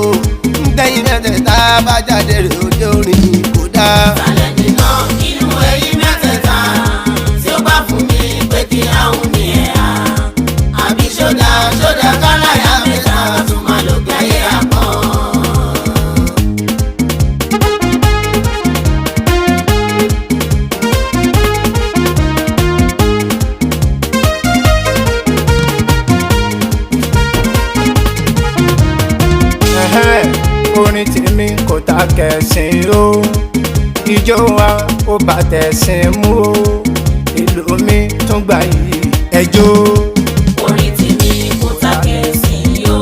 ntẹ̀yìn mẹ́tẹ̀ẹ̀ta bá jáde rè òde orin kò dáa. Kalẹ̀ nínà nínú ẹ̀yin mẹ́tẹ̀ẹ̀ta tí ó gbà fún mi pé kí n áhùn ní ẹ̀hà àbí ṣódà káláyà mẹ́ta tún máa lò pé ayé àpọ́n. orin tèmi kò ta kẹsìn o ijó wa ó bá tẹ̀sìn mú o ìlú mi tún gbà yìí ẹjọ́. Orin tèmi kò ta kẹ̀sìn o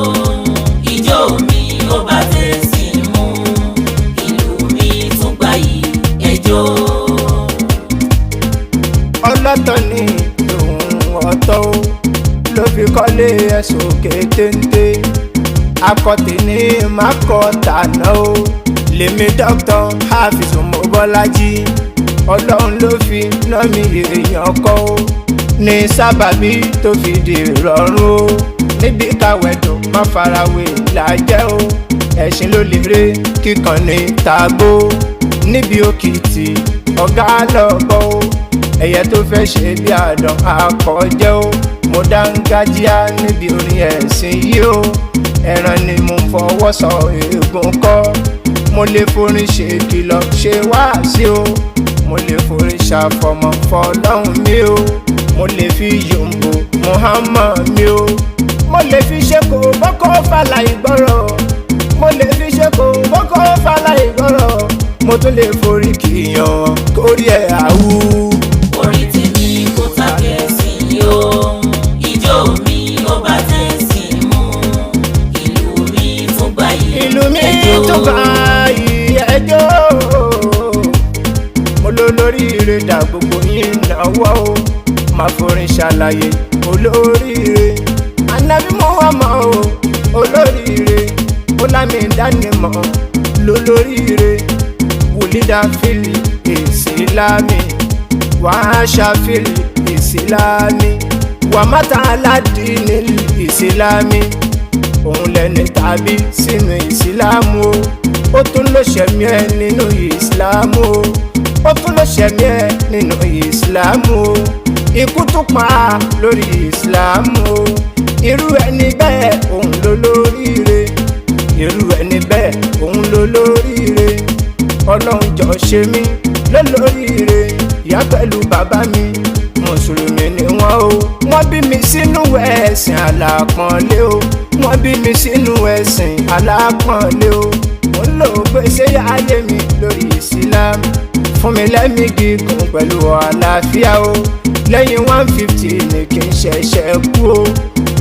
ijó mi ó bá tẹ̀sìn mú ìlú mi tún gbà yìí ẹjọ́. ọlọ́tọ̀ ni òun ọ̀tọ̀ o ló fi kọ́lé ẹ̀sùn òkè téńté akọ̀tì ní makọ̀ tàná o lèmi dókítà Hafiz Omobolaji ọlọ́run ló fi ná mi èèyàn kọ́ o ní sábàbí tó fi di ìrọ̀rùn o níbi káwẹ̀dùn má farawé làjẹ́ o ẹ̀sìn ló lérè kíkan ní tàgbó níbi òkìtì ọ̀gá lọ́bọ̀ o ẹ̀yẹ tó fẹ́ ṣe bí àdán akọ̀jẹ́ o mo dángájíá níbi orin ẹ̀sìn yìí o ẹran ni mo fọwọ́ sọ eégún kọ́ mo lè forin ṣe kìlọ̀ ṣe wáàsí o mo lè forin ṣàfọ̀mọ́ fọlọ́hún mi o mo lè fi yòǹbó Muhammad mi o mo lè fi ṣe kò bọ́kọ́ fàlà ìgbọ́rọ̀ mo lè fi ṣe kò bọ́kọ́ fàlà ìgbọ́rọ̀ mo tún lè forí kìyàn kórí ẹ̀ àwù. orí tèmi kò tàgẹ̀ sí i o ijó mi ó bá tẹ̀sí mú ìlú mi tún gbà yìí ìlú mi tún gbà yìí ẹjọ́ mo lólóríire dà gbogbo yín náwó o máa forin ṣàlàyé olóríire Ànábì Muhammad o olóríire ó lámì ìdánimọ̀ lólóríire wùlídà fìlì ìsìlámì wàásà fìlì ìsìlámì wàmátà aládìní ìsìlámì òun lẹni tàbí sínú ìsìlámù o ó tún ló ṣẹ̀mí ẹ̀ nínú ìsìlámù o ó tún ló ṣẹ̀mí ẹ̀ nínú ìsìlámù o ikú tún pa lórí ìsìlámù o irú ẹni bẹ́ẹ̀ òun ló lóríire irú ẹni bẹ́ẹ̀ òun ló lóríire ọlọ́run jọ ṣe mí lólóríire ìyá pẹ̀lú bàbá mi mùsùlùmí ni wọ́n o wọ́n bí mi sínú ẹ̀sìn alápọ̀nlé o wọ́n bí mi sínú ẹ̀sìn alápọ̀nlé o mo ń lò gbèsè ayé mi lórí Islam fún mi lẹ́mí gígùn pẹ̀lú àlàáfíà o lẹ́yìn 150 ni kí n ṣẹ̀ṣẹ̀ kú o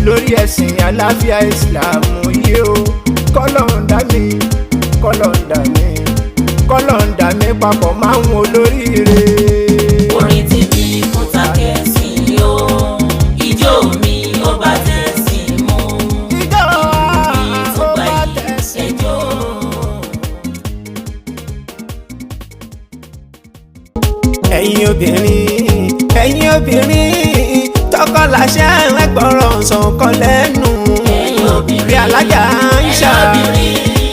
lórí ẹ̀sìn àlàáfíà Islam yìí o kọ́lọ́ndà mi kọ́lọ́ndà mi kọ́lọ́ndà mi papọ̀ máa ń olóríire. orí tèmi kò tàgẹ̀ sí i o ijó mi ó bá tẹ̀sí mú ìjọ mi tún gbà yìí ẹjọ́. ẹ̀yin obìnrin tọkọ láṣẹ ẹgbọràn sọkọ lẹ́nu bí Alhaja Aisha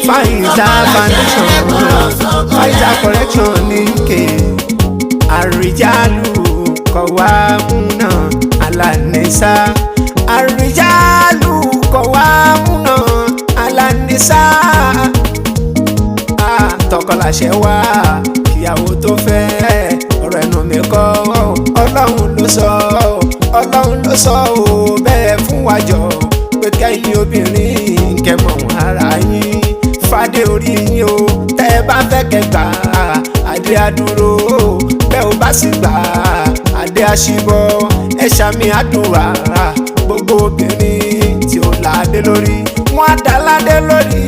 Faiza foundation Faiza correction ní ké àríjálù kọ̀wámúnà alánisa àríjálù kọ̀wámúnà alánisa tọkọ láṣẹ wá ìyàwó tó fẹ́ ọ̀rọ̀ ẹnu mi kọ́ ọlọ́run ló sọ ọ́ bẹ́ẹ̀ fún wájọ pé kẹ́yìn obìnrin kẹmọ̀ ara yín fàdé orí yín o tẹ́ ẹ bá fẹ́ kẹgbà adé adúró bẹ́ẹ̀ ò bá sì gbà adé àṣìbọ̀ ẹ ṣàmì àdúrà gbogbo obìnrin tí ó ládé lórí wọ́n á dá ládé lórí.